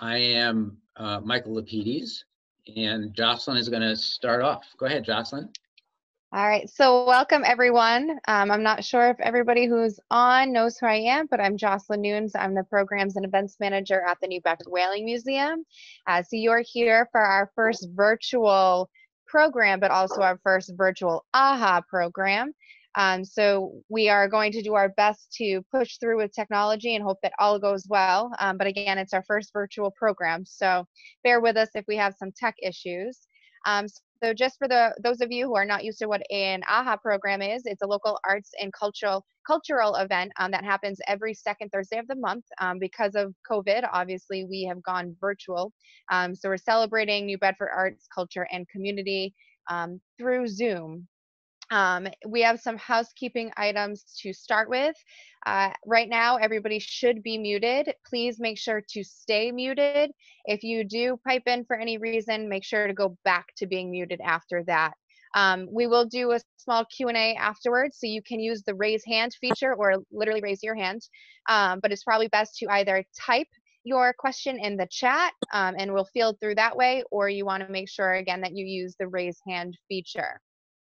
I am Michael Lapides, and Jocelyn is going to start off. Go ahead, Jocelyn. All right, so welcome everyone. I'm not sure if everybody who's on knows who I am, but I'm Jocelyn Nunes. I'm the Programs and Events Manager at the New Bedford Whaling Museum. So you're here for our first virtual program, but also our first virtual AHA program. So we are going to do our best to push through with technology and hope that all goes well. But again, it's our first virtual program, so bear with us if we have some tech issues. So just for those of you who are not used to what an AHA program is, it's a local arts and cultural event that happens every second Thursday of the month. Because of COVID, obviously, we have gone virtual. So we're celebrating New Bedford arts, culture, and community through Zoom. We have some housekeeping items to start with. Right now, everybody should be muted. Please make sure to stay muted. If you do pipe in for any reason, make sure to go back to being muted after that. We will do a small Q&A afterwards, so you can use the raise hand feature or literally raise your hand. But it's probably best to either type your question in the chat and we'll field through that way, or you want to make sure again that you use the raise hand feature.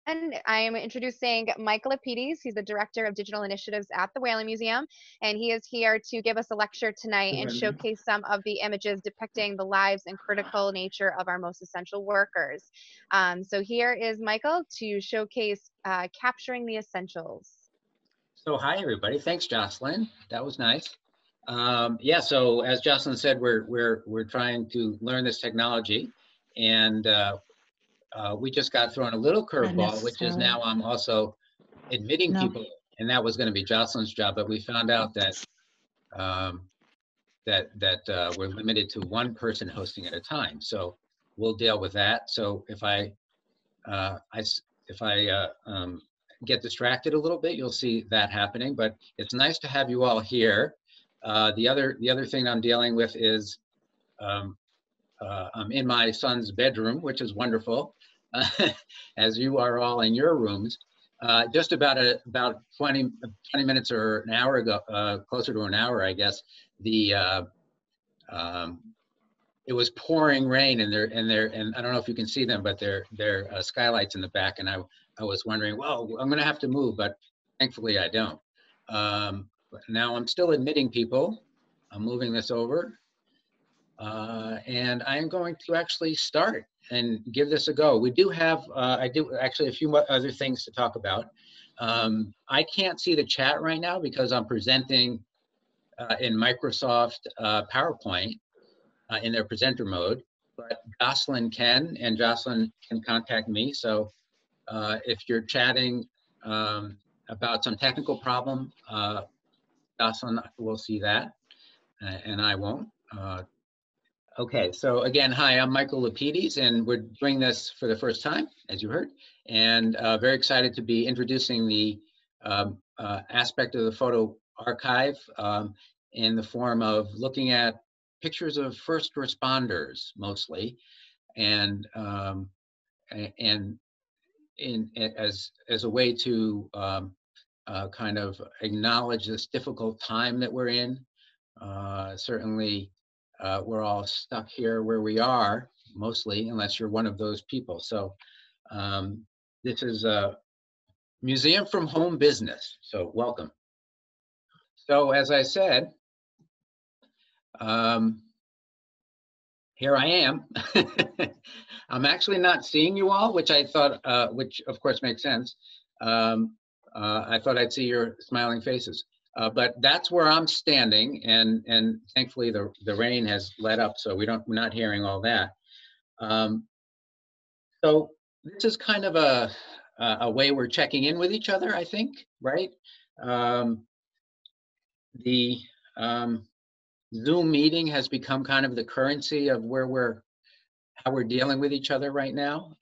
And I am introducing Michael Lapides. He's the Director of Digital Initiatives at the Whaling Museum, and he is here to give us a lecture tonight and showcase some of the images depicting the lives and critical nature of our most essential workers. So here is Michael to showcase Capturing the Essentials. So hi, everybody. Thanks, Jocelyn. That was nice. Yeah, so as Jocelyn said, we're trying to learn this technology, and we just got thrown a little curveball, which is now I'm also admitting people, and that was going to be Jocelyn's job, but we found out that we're limited to one person hosting at a time. So we'll deal with that. So if I get distracted a little bit, you'll see that happening. But it's nice to have you all here. The other thing I'm dealing with is I'm in my son's bedroom, which is wonderful. As you are all in your rooms. Just about 20 minutes or an hour ago, closer to an hour, I guess, it was pouring rain, and I don't know if you can see them, but they're skylights in the back, and I was wondering, well, I'm going to have to move, but thankfully I don't. But now I'm still admitting people. I'm moving this over, and I'm going to actually start and give this a go. We do have, I do actually a few other things to talk about. I can't see the chat right now because I'm presenting in Microsoft PowerPoint in their presenter mode, but Jocelyn can, and Jocelyn can contact me. So if you're chatting about some technical problem, Jocelyn will see that, and I won't. Okay, so again, hi, I'm Michael Lapides, and we're doing this for the first time, as you heard, and very excited to be introducing the aspect of the photo archive in the form of looking at pictures of first responders, mostly, and as a way to kind of acknowledge this difficult time that we're in. Certainly, we're all stuck here where we are, mostly, unless you're one of those people. So this is a museum from home business, so welcome. So as I said, here I am. I'm actually not seeing you all, which I thought, which of course makes sense. I thought I'd see your smiling faces. But that's where I'm standing, and thankfully the rain has let up, so we're not hearing all that. So this is kind of a way we're checking in with each other, I think, right? The Zoom meeting has become kind of the currency of how we're dealing with each other right now.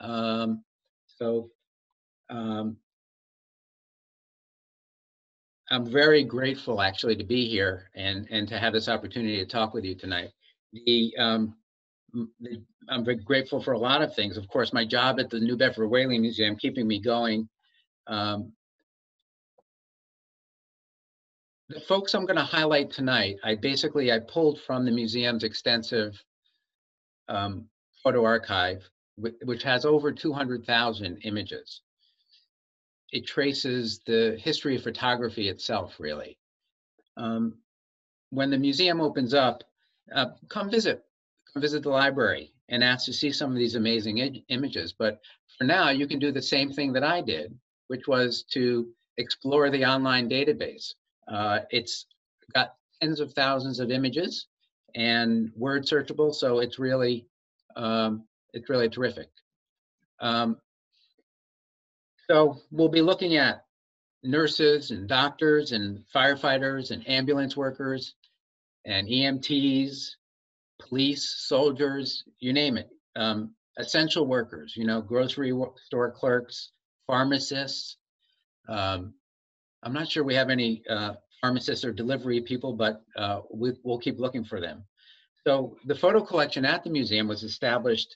I'm very grateful actually to be here and to have this opportunity to talk with you tonight. I'm very grateful for a lot of things. Of course, my job at the New Bedford Whaling Museum keeping me going. The folks I'm going to highlight tonight, I pulled from the museum's extensive um, photo archive, which has over 200,000 images. It traces the history of photography itself, really. When the museum opens up, come visit the library and ask to see some of these amazing images. But for now, you can do the same thing that I did, which was to explore the online database. It's got tens of thousands of images and word searchable, so it's really terrific. So we'll be looking at nurses and doctors and firefighters and ambulance workers and EMTs, police, soldiers, you name it. Essential workers, grocery store clerks, pharmacists. I'm not sure we have any pharmacists or delivery people, but we'll keep looking for them. So the photo collection at the museum was established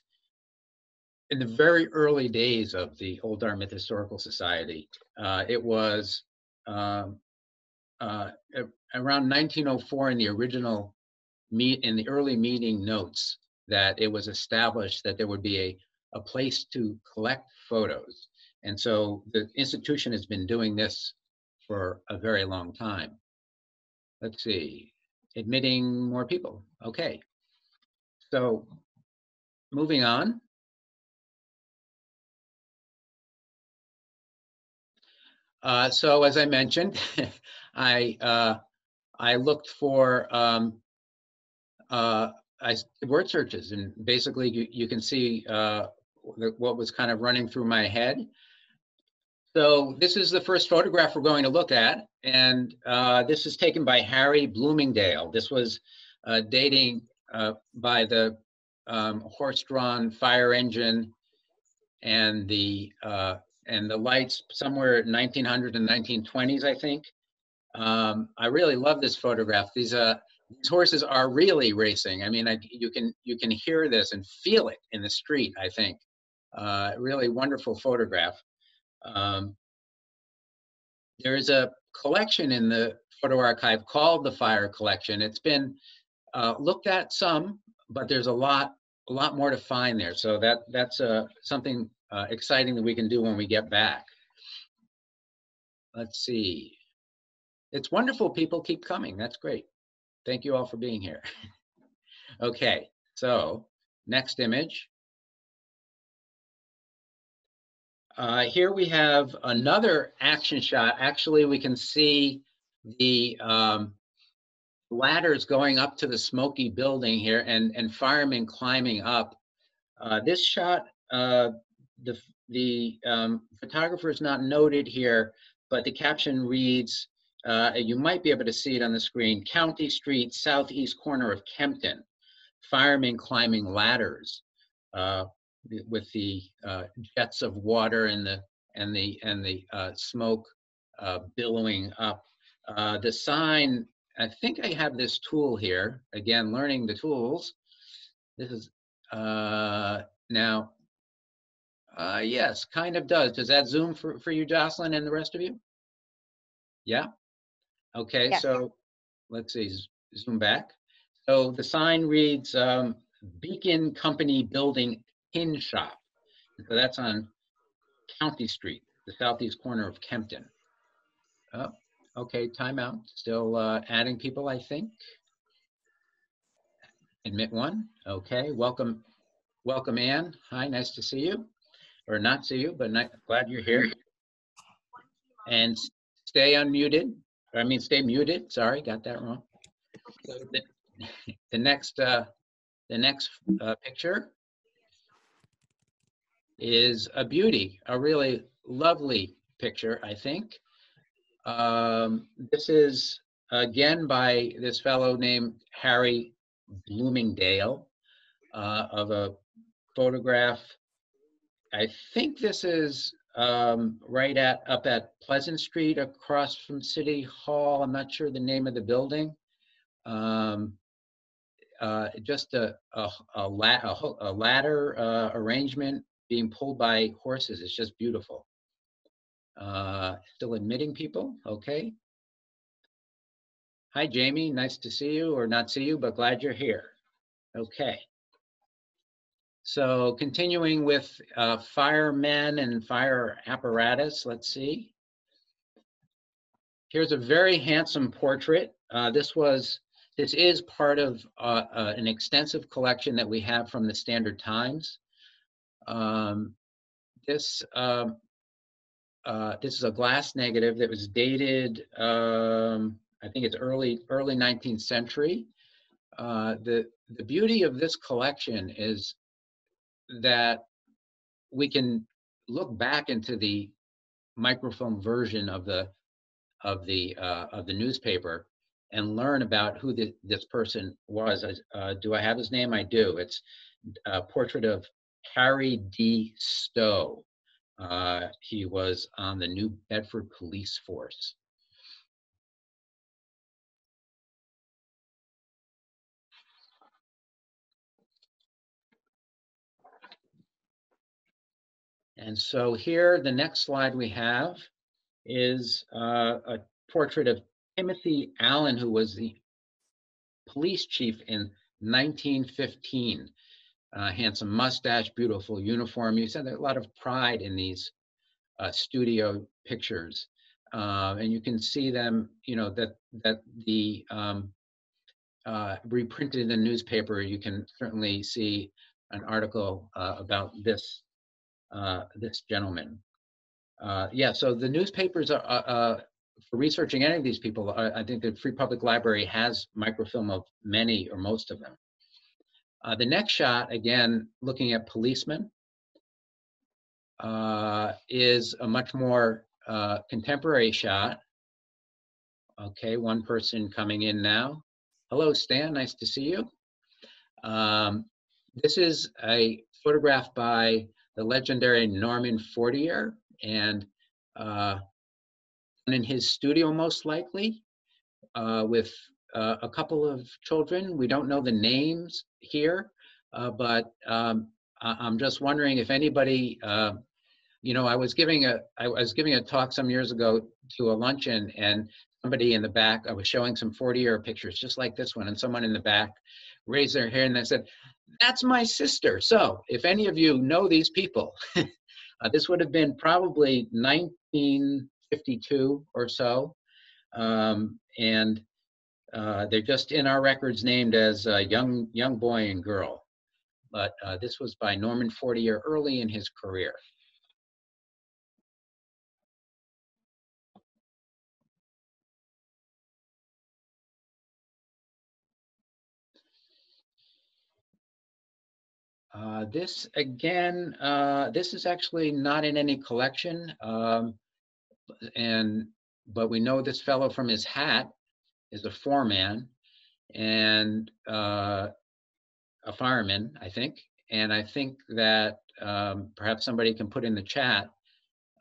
in the very early days of the Old Dartmouth Historical Society. It was around 1904 in the original in the early meeting notes that it was established that there would be a place to collect photos. And so the institution has been doing this for a very long time. Let's see, admitting more people. Okay, so moving on. So as I mentioned, I looked for word searches, and basically you can see what was kind of running through my head. So this is the first photograph we're going to look at, and this is taken by Harry Bloomingdale. This was dating by the horse-drawn fire engine and the lights somewhere 1900 and 1920s, I think. I really love this photograph. These horses are really racing. I mean, you can hear this and feel it in the street, I think. Really wonderful photograph. There is a collection in the photo archive called the Fire Collection. It's been looked at some, but there's a lot more to find there. So that's something exciting that we can do when we get back. Let's see. It's wonderful. People keep coming. That's great. Thank you all for being here. Okay, so next image. Here we have another action shot. Actually, we can see the ladders going up to the smoky building here and firemen climbing up. This shot, the photographer is not noted here, but the caption reads, you might be able to see it on the screen, County Street, southeast corner of Kempton, firemen climbing ladders with the jets of water and the smoke billowing up. The sign, I think I have this tool here, again, learning the tools. This is now, yes, kind of does. Does that zoom for you, Jocelyn, and the rest of you? Yeah? Okay, Yes. so let's see, zoom back. So the sign reads Beacon Company Building Tin Shop. So that's on County Street, the southeast corner of Kempton. Oh, okay, timeout. Still adding people, I think. Admit one. Okay, welcome, Ann. Hi, nice to see you, or not see you, but glad you're here. And stay unmuted. Or I mean, stay muted. Sorry, got that wrong. So the next picture is a beauty, a really lovely picture, I think. This is again by this fellow named Harry Bloomingdale of a photograph. I think this is right up at Pleasant Street across from City Hall. I'm not sure the name of the building. Just a ladder arrangement being pulled by horses. It's just beautiful. Still admitting people, okay. Hi, Jamie. Nice to see you, or not see you, but glad you're here. Okay. So continuing with firemen and fire apparatus, let's see. Here's a very handsome portrait. This is part of an extensive collection that we have from the Standard Times. This is a glass negative that was dated, I think it's early 19th century. The beauty of this collection is that we can look back into the microfilm version of the newspaper and learn about who this person was. Do I have his name? I do. It's a portrait of Harry D. Stowe. He was on the New Bedford police force. And so here, the next slide we have is a portrait of Timothy Allen, who was the police chief in 1915. Handsome mustache, beautiful uniform. You said a lot of pride in these studio pictures. And you can see them, you know, that the reprinted in the newspaper. You can certainly see an article about this gentleman. Yeah, so the newspapers are, for researching any of these people, I think the Free Public Library has microfilm of many or most of them. The next shot, again, looking at policemen, is a much more contemporary shot. Okay, one person coming in now. Hello, Stan, nice to see you. This is a photograph by the legendary Norman Fortier, and in his studio, most likely, with a couple of children. We don't know the names here, but I'm just wondering if anybody, you know, I was giving a talk some years ago to a luncheon, and somebody in the back, I was showing some 40-year pictures just like this one, and someone in the back raised their hand and they said, "That's my sister." So if any of you know these people, this would have been probably 1952 or so, and they're just in our records named as a young boy and girl. But this was by Norman Fortier early in his career. This again, this is actually not in any collection, but we know this fellow from his hat is a foreman and a fireman, I think. And I think that perhaps somebody can put in the chat.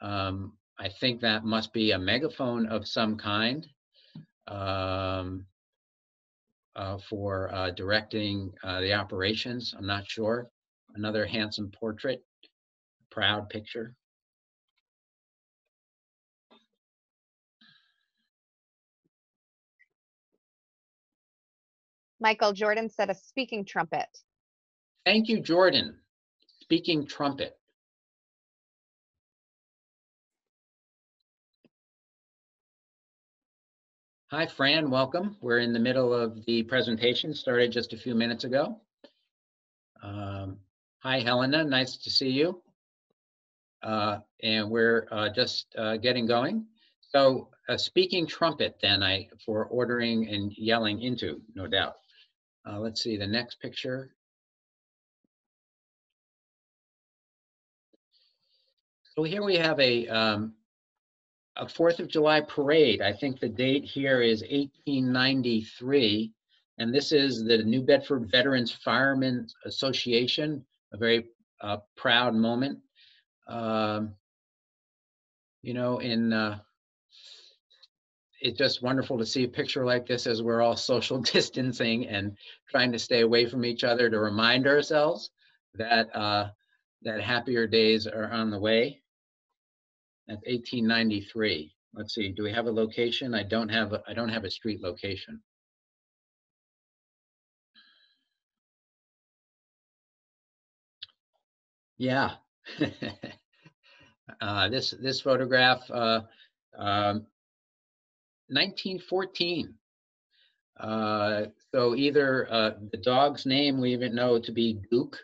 I think that must be a megaphone of some kind for directing the operations. I'm not sure. Another handsome portrait, proud picture. Michael Jordan said a speaking trumpet. Thank you, Jordan. Speaking trumpet. Hi, Fran, welcome. We're in the middle of the presentation, started just a few minutes ago. Hi, Helena, nice to see you. And we're just getting going. So a speaking trumpet then, for ordering and yelling into, no doubt. Let's see the next picture. So here we have a 4th of July parade. I think the date here is 1893. And this is the New Bedford Veterans Firemen Association, a very proud moment. You know, it's just wonderful to see a picture like this as we're all social distancing and trying to stay away from each other, to remind ourselves that that happier days are on the way. That's 1893. let's see, do we have a location? I don't have a street location. Yeah. This photograph, 1914. So either the dog's name we even know to be Duke,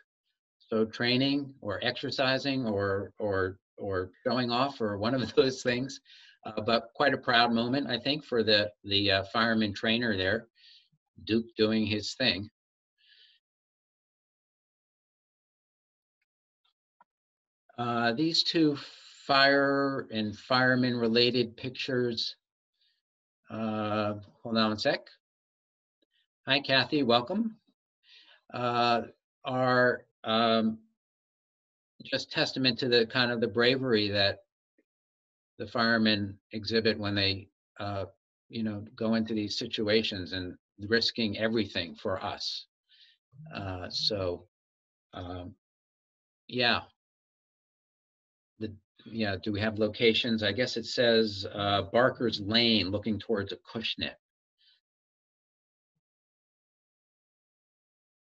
so training or exercising or showing off or one of those things. But quite a proud moment, I think, for the fireman trainer there, Duke doing his thing. These two fire and fireman related pictures. Hold on a sec. Hi, Kathy, welcome. Are just testament to the kind of the bravery that the firemen exhibit when they, you know, go into these situations and risking everything for us. Yeah. Yeah, do we have locations? I guess it says Barker's Lane looking towards Acushnet.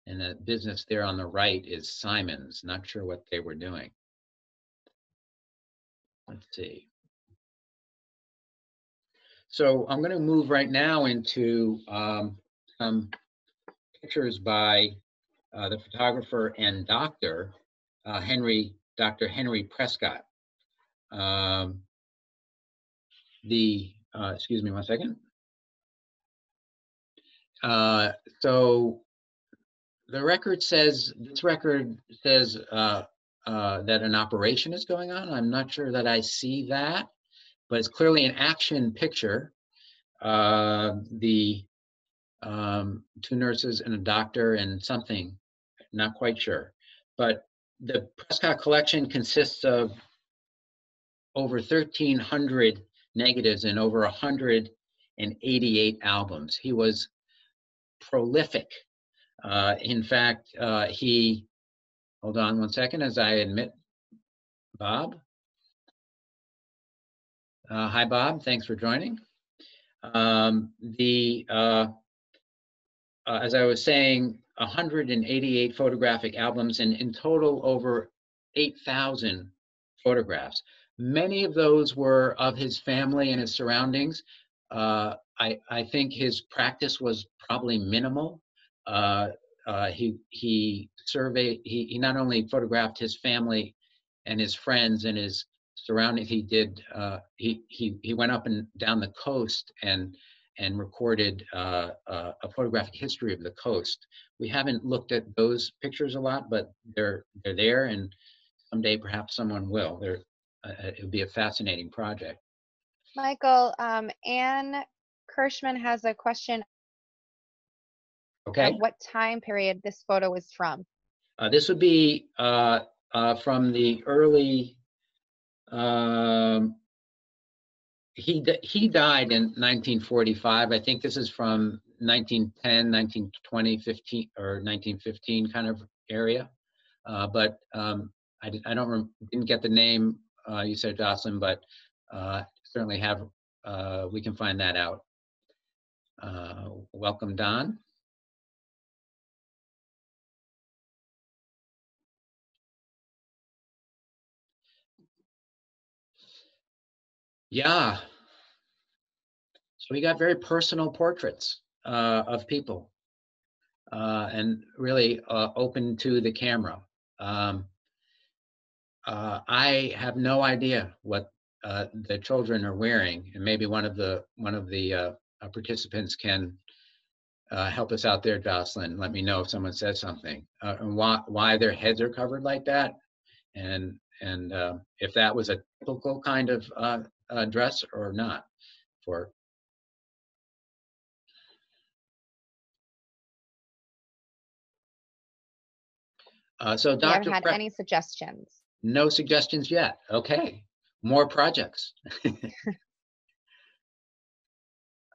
And the business there on the right is Simon's. Not sure what they were doing. Let's see. So I'm going to move right now into some pictures by the photographer and doctor, Dr. Henry Prescott. Excuse me one second. So the record says, this record says that an operation is going on. I'm not sure that I see that, but it's clearly an action picture. The two nurses and a doctor and something, not quite sure. But the Prescott collection consists of over 1,300 negatives and over 188 albums. He was prolific. In fact, hold on one second as I admit Bob. Hi, Bob, thanks for joining. As I was saying, 188 photographic albums and in total over 8,000 photographs. Many of those were of his family and his surroundings. I think his practice was probably minimal. He not only photographed his family and his friends and his surroundings. He did. He went up and down the coast and recorded a photographic history of the coast. We haven't looked at those pictures a lot, but they're there, and someday perhaps someone will. It would be a fascinating project. Michael, Anne Kirschman has a question. Okay. What time period this photo is from? This would be from the early. He died in 1945. I think this is from 1910, 1920, 15, or 1915 kind of area. But I didn't get the name you said, Jocelyn, but certainly have, we can find that out. Welcome, Don. Yeah. So we got very personal portraits of people and really open to the camera. I have no idea what the children are wearing, and maybe one of the participants can help us out there, Jocelyn. Let me know if someone says something and why their heads are covered like that, and if that was a typical kind of dress or not for. So Dr. We haven't had any suggestions. No suggestions yet. Okay, more projects.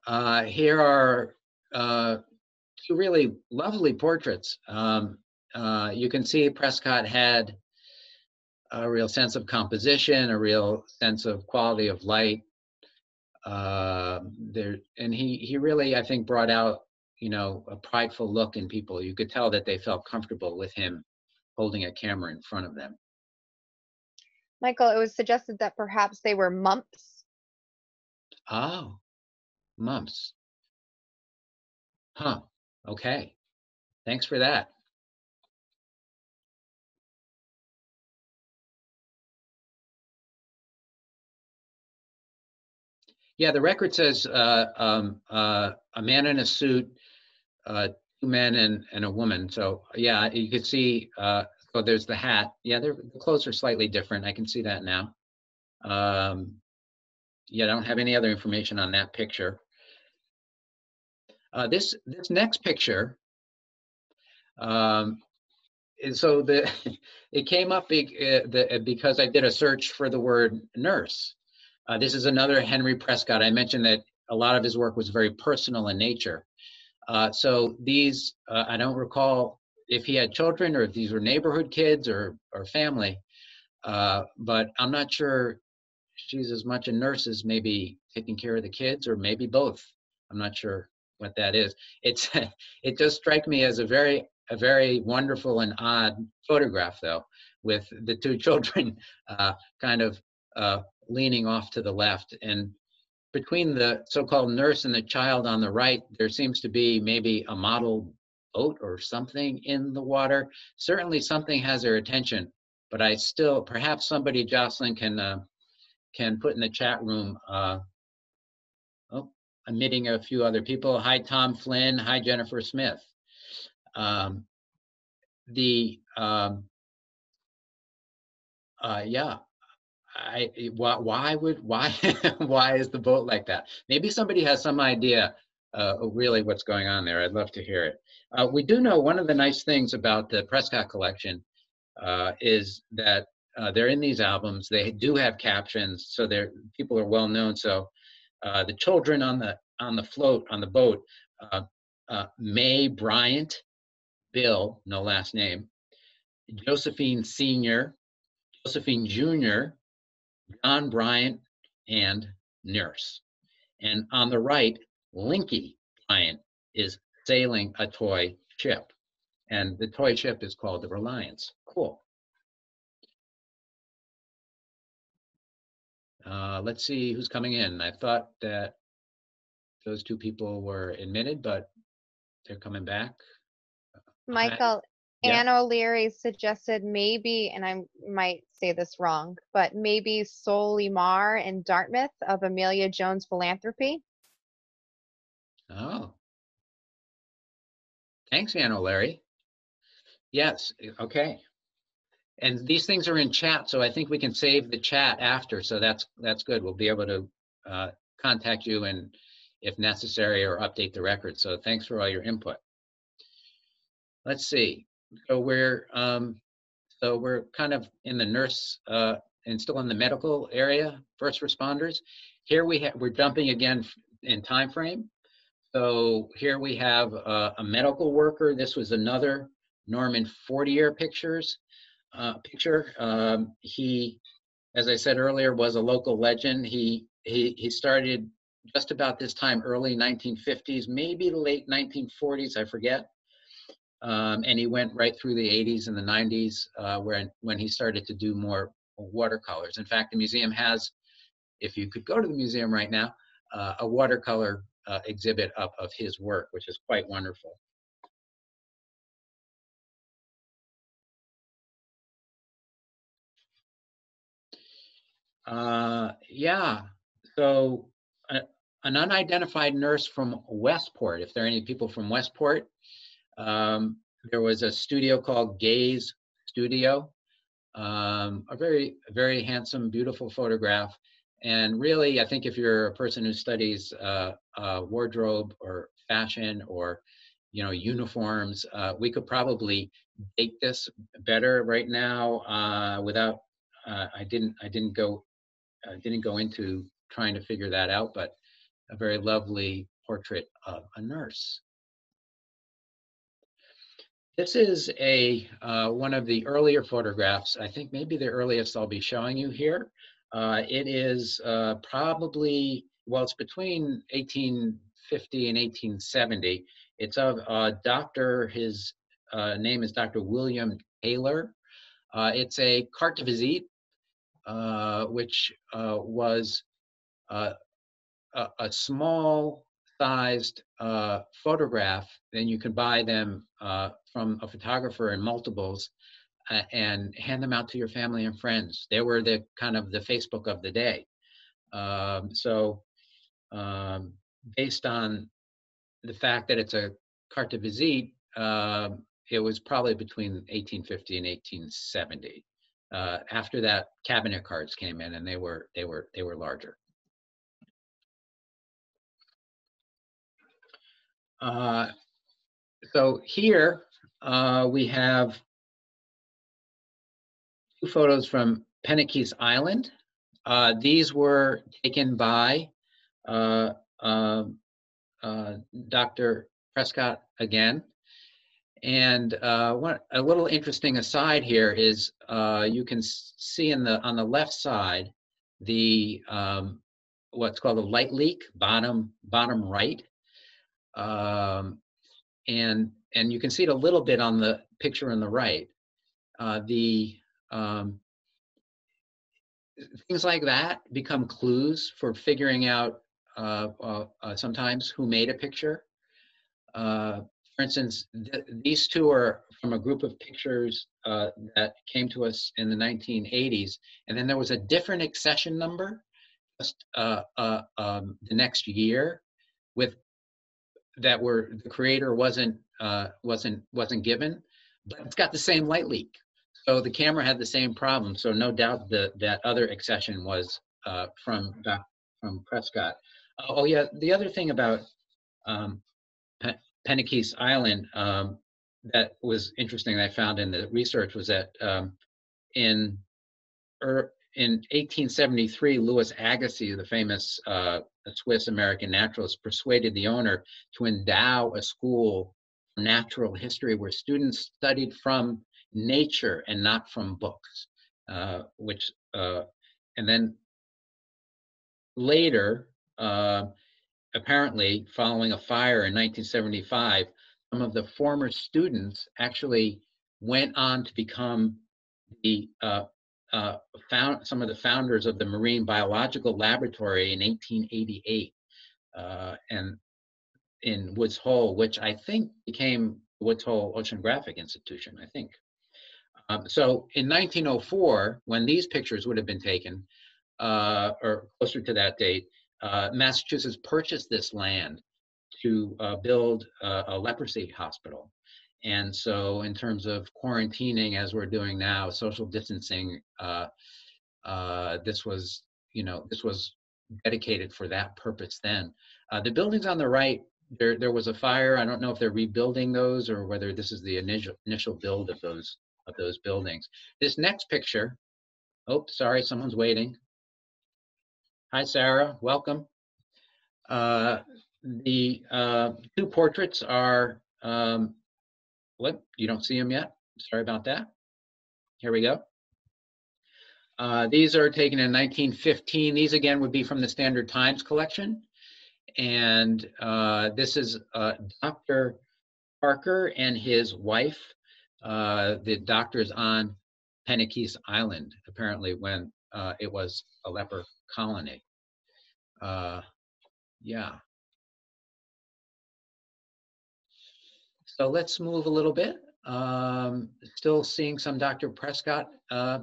Here are two really lovely portraits. You can see Prescott had a real sense of composition, a real sense of quality of light. There, and he really, I think, brought out, you know, a prideful look in people. You could tell that they felt comfortable with him holding a camera in front of them. Michael, it was suggested that perhaps they were mumps. Oh, mumps. Huh. Okay. Thanks for that. Yeah, the record says a man in a suit, two men and a woman. So yeah, you could see. So there's the hat. Yeah, the clothes are slightly different. I can see that now. Yeah, I don't have any other information on that picture. This next picture. So the it came up because I did a search for the word nurse. This is another Henry Prescott. I mentioned that a lot of his work was very personal in nature. So these, I don't recall if he had children or if these were neighborhood kids or family, but I'm not sure she's as much a nurse as maybe taking care of the kids, or maybe both. I'm not sure what that is. It's it does strike me as a very wonderful and odd photograph, though, with the two children kind of leaning off to the left, and between the so-called nurse and the child on the right, there seems to be maybe a model boat or something in the water. Certainly something has their attention, but I still, perhaps somebody, Jocelyn, can put in the chat room. Oh, I'm meeting a few other people. Hi, Tom Flynn. Hi, Jennifer Smith. Um, yeah, why why is the boat like that? Maybe somebody has some idea really what's going on there. I'd love to hear it. We do know one of the nice things about the Prescott collection is that they're in these albums. They do have captions, so people are well known. So the children on the float on the boat, May Bryant, Bill, no last name, Josephine Senior, Josephine Junior, John Bryant, and Nurse. And on the right, Linky Bryant is sailing a toy ship, and the toy ship is called the Reliance. Cool. Let's see who's coming in. I thought that those two people were admitted, but they're coming back. Hi. Michael, Yeah. Anne O'Leary suggested maybe, and I might say this wrong, but maybe Solimar in Dartmouth of Amelia Jones Philanthropy. Oh, thanks, Anne O'Leary. Yes. Okay. And these things are in chat, so I think we can save the chat after. So that's good. We'll be able to contact you and, if necessary, or update the record. So thanks for all your input. Let's see. So we're kind of in the nurse and still in the medical area, first responders. Here we're jumping again in time frame. So here we have a medical worker. This was another Norman Fortier picture. He, as I said earlier, was a local legend. He started just about this time, early 1950s, maybe late 1940s, I forget. And he went right through the 80s and the 90s when he started to do more watercolors. In fact, the museum has, if you could go to the museum right now, a watercolor exhibit up of his work, which is quite wonderful. Yeah, so an unidentified nurse from Westport, if there are any people from Westport, there was a studio called Gaze Studio, a very handsome, beautiful photograph. And really, I think if you're a person who studies wardrobe or fashion or uniforms, we could probably date this better right now without. I didn't go into trying to figure that out, but a very lovely portrait of a nurse. This is one of the earlier photographs. I think maybe the earliest I'll be showing you here. It is probably well, it's between 1850 and 1870. It's of a doctor. His name is Dr. William Taylor. It's a carte de visite, which was uh, a small sized photograph. Then you could buy them from a photographer in multiples and hand them out to your family and friends. They were the kind of the Facebook of the day. So based on the fact that it's a carte de visite, it was probably between 1850 and 1870. After that, cabinet cards came in, and they were larger. So here we have two photos from Penikese Island. These were taken by Dr. Prescott again. And a little interesting aside here is you can see on the left side the what's called a light leak, bottom right, and you can see it a little bit on the picture on the right. Things like that become clues for figuring out sometimes who made a picture. For instance, these two are from a group of pictures that came to us in the 1980s, and then there was a different accession number just the next year with that were the creator wasn't given, but it's got the same light leak. So the camera had the same problem. So no doubt that other accession was from Prescott. Oh yeah, the other thing about Penikese Island that was interesting that I found in the research was that in 1873, Louis Agassiz, the famous Swiss-American naturalist, persuaded the owner to endow a school for natural history where students studied from nature and not from books, and then later, apparently following a fire in 1975, some of the former students actually went on to become the some of the founders of the Marine Biological Laboratory in 1888, and in Woods Hole, which I think became Woods Hole Oceanographic Institution, I think. So in 1904, when these pictures would have been taken, or closer to that date, Massachusetts purchased this land to build a leprosy hospital. And so in terms of quarantining, as we're doing now, social distancing, this was dedicated for that purpose then. The buildings on the right, there was a fire. I don't know if they're rebuilding those or whether this is the initial build of those buildings. This next picture, oh, sorry, someone's waiting. Hi, Sarah, welcome. The two portraits are, what, you don't see them yet? Sorry about that. Here we go. These are taken in 1915. These again would be from the Standard Times collection. And this is Dr. Parker and his wife. The doctor's on Penikese Island, apparently when it was a leper colony. Yeah. So let's move a little bit. Still seeing some Dr. Prescott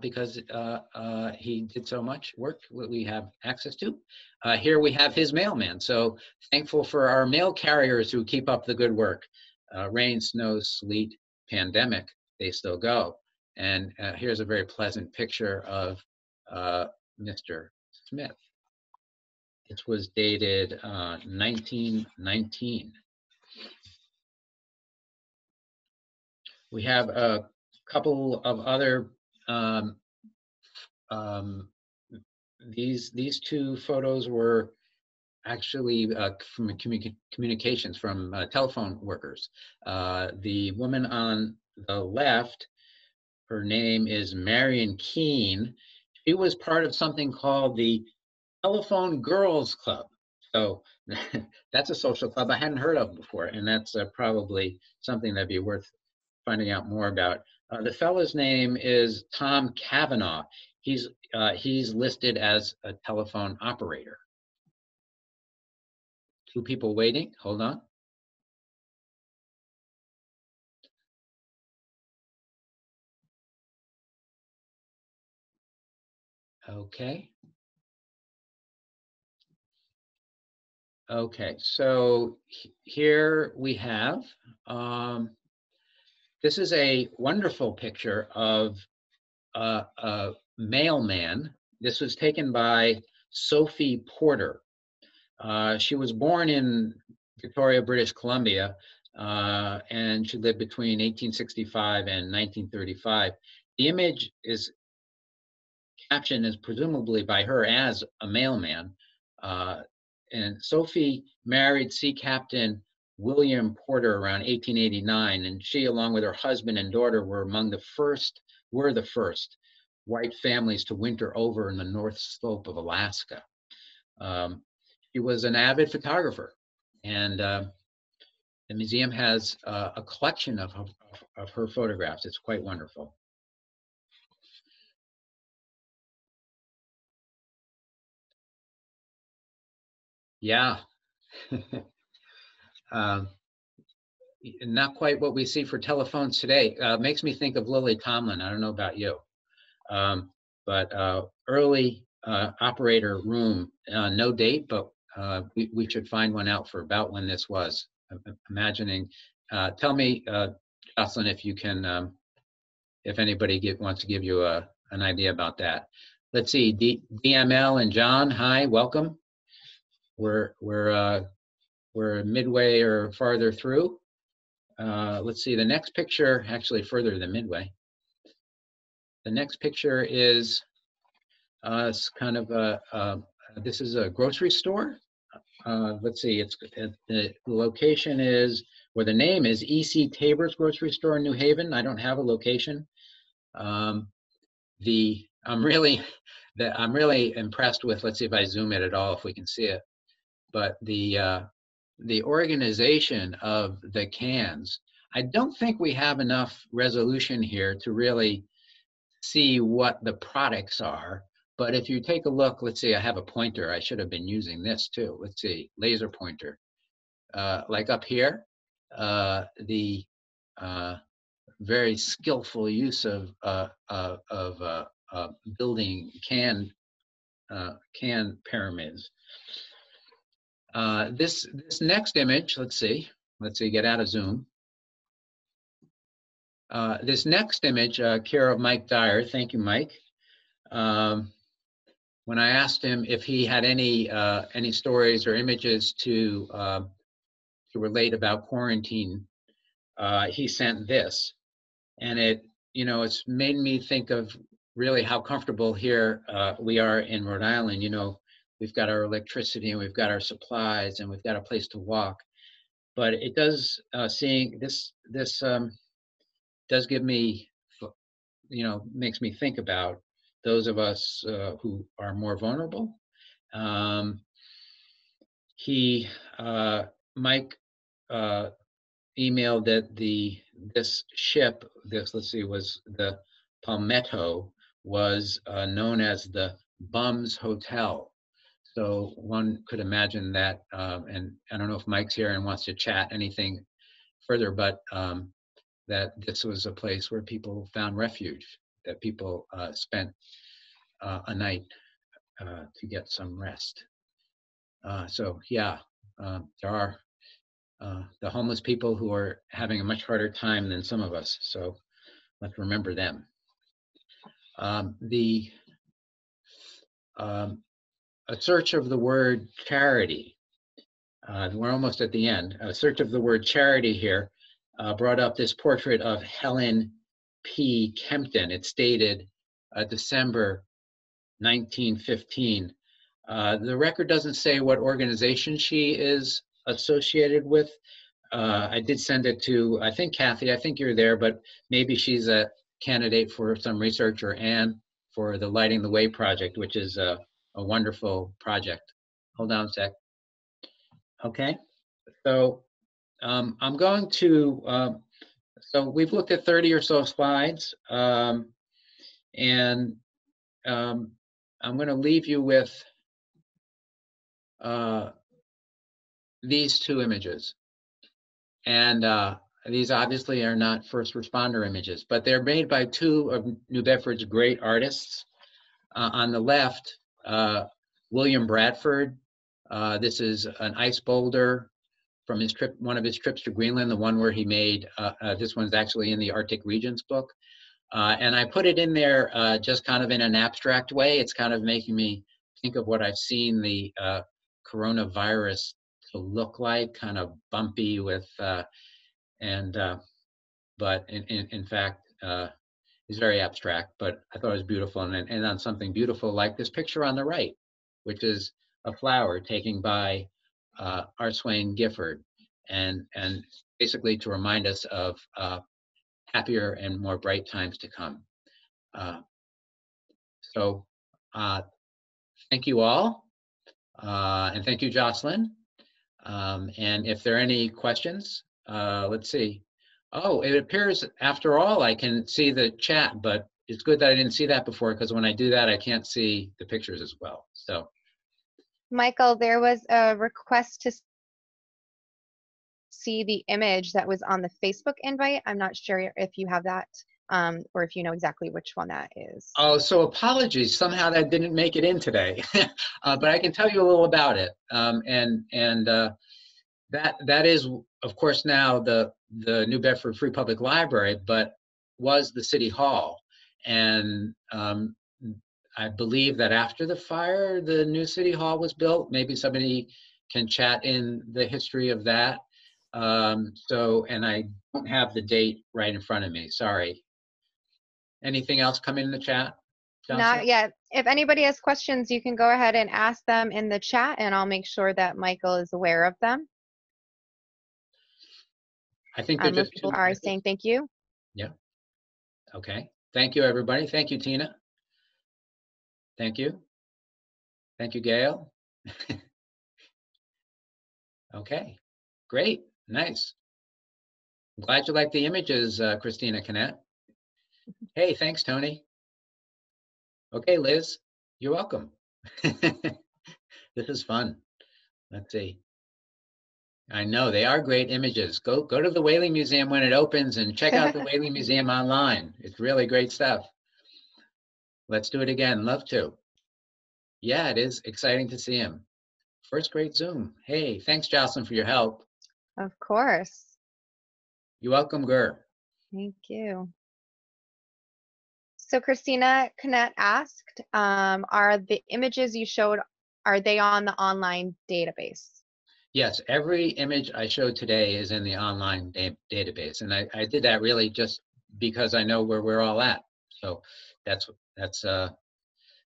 because he did so much work that we have access to. Here we have his mailman. So thankful for our mail carriers who keep up the good work. Rain, snow, sleet, pandemic, they still go. And here's a very pleasant picture of Mr. Smith. This was dated 1919. We have a couple of other, these two photos were actually from communications from telephone workers. The woman on the left, her name is Marion Keene. She was part of something called the Telephone Girls Club. So that's a social club I hadn't heard of before, and that's probably something that'd be worth finding out more about. The fellow's name is Tom Cavanaugh. He's listed as a telephone operator. Two people waiting. Hold on. Okay. Okay, so here we have, this is a wonderful picture of a mailman. This was taken by Sophie Porter. She was born in Victoria, British Columbia, and she lived between 1865 and 1935. The image is captioned as presumably by her as a mailman. And Sophie married Sea Captain William Porter around 1889, and she, along with her husband and daughter, were the first white families to winter over in the North Slope of Alaska. She was an avid photographer, and the museum has a collection of her photographs. It's quite wonderful. Yeah. Not quite what we see for telephones today. Makes me think of Lily Tomlin. I don't know about you. But early operator room, no date, but we should find one out for about when this was. Imagining, tell me, Jocelyn, if you can, if anybody wants to give you an idea about that. Let's see, DML and John, hi, welcome. We're midway or farther through. Let's see, the next picture, actually further than midway. The next picture is it's kind of this is a grocery store. Let's see, the location is, or the name is E.C. Tabor's Grocery Store in New Haven. I don't have a location. I'm really impressed with, let's see if I zoom it at all, if we can see it. But the organization of the cans, I don't think we have enough resolution here to really see what the products are. But if you take a look, let's see, I have a pointer. I should have been using this too. Let's see, laser pointer. Like up here, the very skillful use of building can pyramids. This next image, let's see, get out of zoom. This next image, care of Mike Dyer. Thank you, Mike. When I asked him if he had any stories or images to relate about quarantine, he sent this, and it's made me think of really how comfortable here we are in Rhode Island. We've got our electricity and we've got our supplies and we've got a place to walk, but it does seeing this does give me, makes me think about those of us who are more vulnerable. Mike emailed that this ship, was the Palmetto, was known as the Bums Hotel. So one could imagine that, and I don't know if Mike's here and wants to chat anything further, but that this was a place where people found refuge, that people spent a night to get some rest. So yeah, there are the homeless people who are having a much harder time than some of us. So let's remember them. A search of the word charity. We're almost at the end. A search of the word charity here brought up this portrait of Helen P. Kempton. It's dated December 1915. The record doesn't say what organization she is associated with. I did send it to, I think, Kathy, I think you're there, but maybe she's a candidate for some research, or Anne for the Lighting the Way project, which is a wonderful project. Hold on a sec. Okay, so I'm going to, so we've looked at 30 or so slides, and I'm going to leave you with these two images. And these obviously are not first responder images, but they're made by two of New Bedford's great artists. On the left, William Bradford. This is an ice boulder from his trip, one of his trips to Greenland, the one where he made, this one's actually in the Arctic Regions book. And I put it in there just kind of in an abstract way. It's kind of making me think of what I've seen the coronavirus to look like, kind of bumpy with, but in fact, it's very abstract, but I thought it was beautiful. And on something beautiful like this picture on the right, which is a flower taken by R. Swain Gifford, and basically to remind us of happier and more bright times to come. So thank you all, and thank you, Jocelyn. And if there are any questions, let's see. Oh, it appears after all I can see the chat, but it's good that I didn't see that before, because when I do that, I can't see the pictures as well. So, Michael, there was a request to see the image that was on the Facebook invite. I'm not sure if you have that, or if you know exactly which one that is. oh, so apologies. Somehow that didn't make it in today, but I can tell you a little about it. That is, of course, now the New Bedford Free Public Library, but was the City Hall. And I believe that after the fire, the new City Hall was built. Maybe somebody can chat in the history of that. And I don't have the date right in front of me, sorry. Anything else come in the chat, Jocelyn? Not yet. If anybody has questions, you can go ahead and ask them in the chat, and I'll make sure that Michael is aware of them. I think most people are saying thank you. Yeah. Okay. Thank you, everybody. Thank you, Tina. Thank you. Thank you, Gail. Okay. Great. Nice. I'm glad you like the images, Christina Canet. Hey, thanks, Tony. Okay, Liz, you're welcome. This is fun. Let's see. I know they are great images. Go to the Whaling Museum when it opens and check out the Whaling Museum online. It's really great stuff. Let's do it again. Love to. Yeah, it is exciting to see him. First grade Zoom. Hey, thanks, Jocelyn, for your help. Of course. You're welcome, Gur. Thank you. So Christina Canet asked, are the images you showed, are they on the online database? Yes, every image I showed today is in the online database. And I did that really just because I know where we're all at. So that's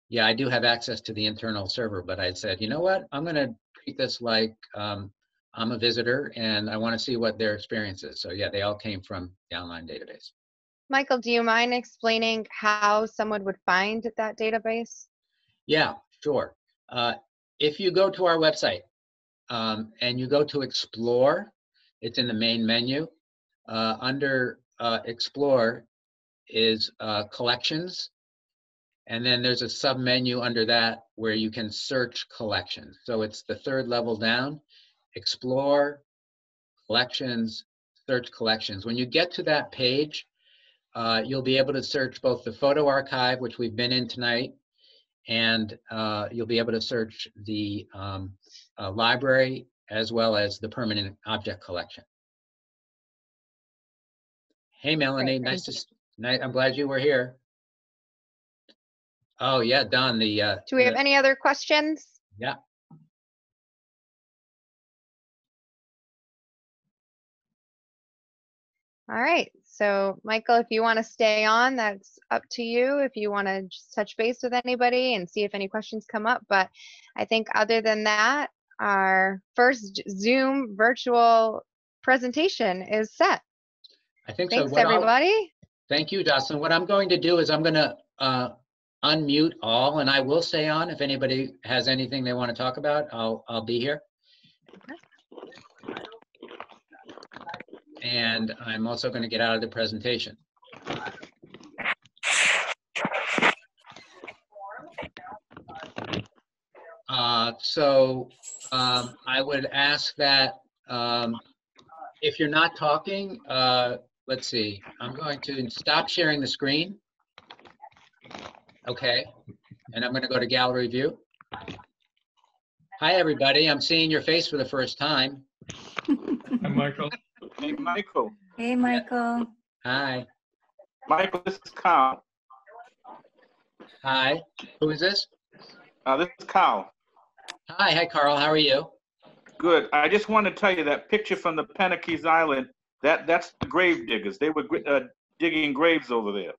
yeah, I do have access to the internal server, but I said, you know what, I'm going to treat this like I'm a visitor and I want to see what their experience is. So yeah, they all came from the online database. Michael, do you mind explaining how someone would find that database? Yeah, sure. If you go to our website and you go to Explore, it's in the main menu. Under Explore is Collections. And then there's a sub menu under that where you can search collections. So it's the third level down, Explore, Collections, Search Collections. When you get to that page, you'll be able to search both the photo archive, which we've been in tonight, and you'll be able to search the library as well as the permanent object collection. Hey, Melanie, I'm glad you were here. Oh yeah, Don, do we have any other questions? Yeah. All right, so Michael, if you want to stay on, that's up to you. If you want to just touch base with anybody and see if any questions come up. But I think other than that, our first Zoom virtual presentation is set. I think so. Thanks, everybody. Thank you, Jocelyn. What I'm going to do is I'm going to unmute all, and I will stay on. If anybody has anything they want to talk about, I'll be here. And I'm also going to get out of the presentation. I would ask that if you're not talking, let's see, I'm going to stop sharing the screen. Okay, and I'm going to go to gallery view. Hi, everybody. I'm seeing your face for the first time. Hi, Michael. Hey, Michael. Hey, Michael. Hi. Michael, this is Carl. Hi. Who is this? This is Carl. Hi, Carl. How are you? Good. I just want to tell you that picture from the Penakees Island, that's the grave diggers. They were digging graves over there.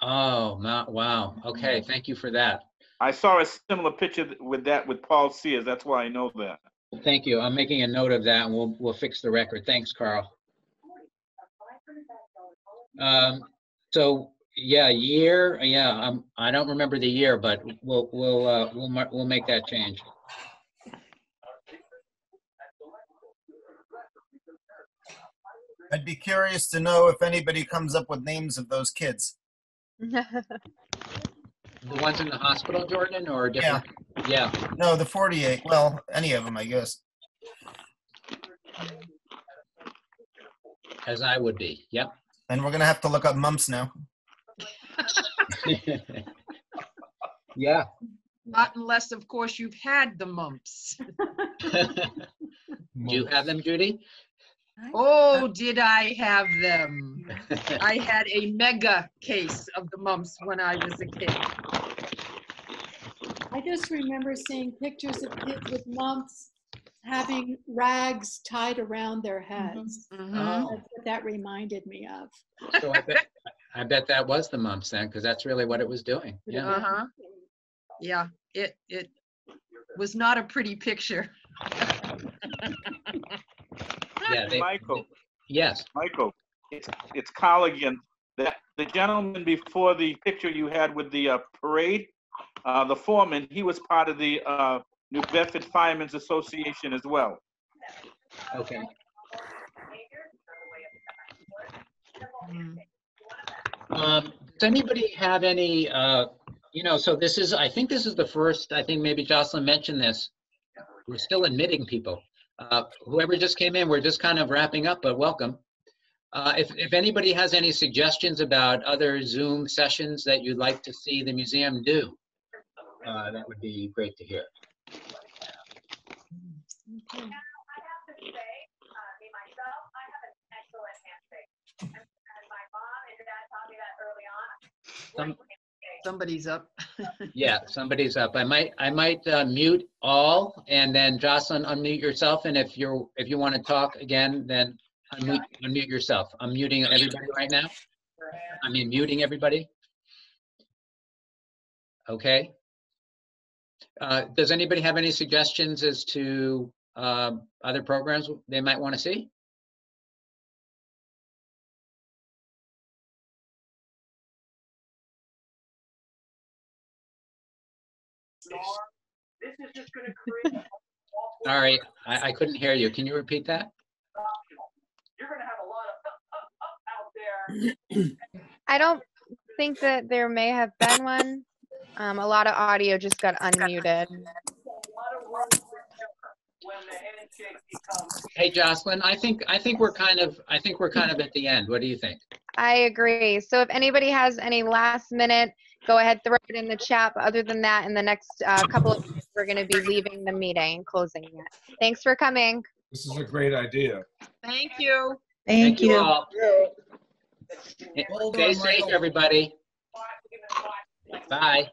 Oh, wow. Okay, thank you for that. I saw a similar picture with Paul Sears. That's why I know that. Thank you. I'm making a note of that, and we'll fix the record. Thanks, Carl. So yeah, year. Yeah, I don't remember the year, but we'll make that change. I'd be curious to know if anybody comes up with names of those kids. The ones in the hospital, Jordan, or different? Yeah. No, the 48. Well, any of them, I guess. As I would be. Yep. And we're going to have to look up mumps now. Yeah. Not unless, of course, you've had the mumps. Do you have them, Judy? Oh, did I have them? I had a mega case of the mumps when I was a kid. I just remember seeing pictures of kids with mumps having rags tied around their heads. Mhm. Oh. That's what that reminded me of. So I bet that was the mumps then, because that's really what it was doing. Yeah. Uh-huh. Yeah, it was not a pretty picture. Yeah. Michael. Yes. Michael, it's Carl again. The gentleman before the picture you had with the parade, the foreman, he was part of the New Bedford Firemen's Association as well. Okay. Does anybody have any, so I think this is the first, I think maybe Jocelyn mentioned this. We're still admitting people. Whoever just came in, we're just kind of wrapping up, but welcome. If anybody has any suggestions about other Zoom sessions that you'd like to see the museum do, that would be great to hear. Okay. Somebody's up. Yeah, somebody's up. I might mute all, and then Jocelyn, unmute yourself. And if you want to talk again, then unmute yourself. I'm muting everybody right now. I mean, muting everybody. Okay. Does anybody have any suggestions as to other programs they might want to see? This is just going to create. All right, I couldn't hear you. Can you repeat that? You're going to have a lot of out there. I don't think that there may have been one. A lot of audio just got unmuted. Hey, Jocelyn, I think we're kind of at the end. What do you think? I agree. So if anybody has any last minute, go ahead, throw it in the chat. But other than that, in the next couple of minutes, we're going to be leaving the meeting and closing it. Thanks for coming. This is a great idea. Thank you. Thank you all. Hold Stay on, safe, Michael. everybody. Bye.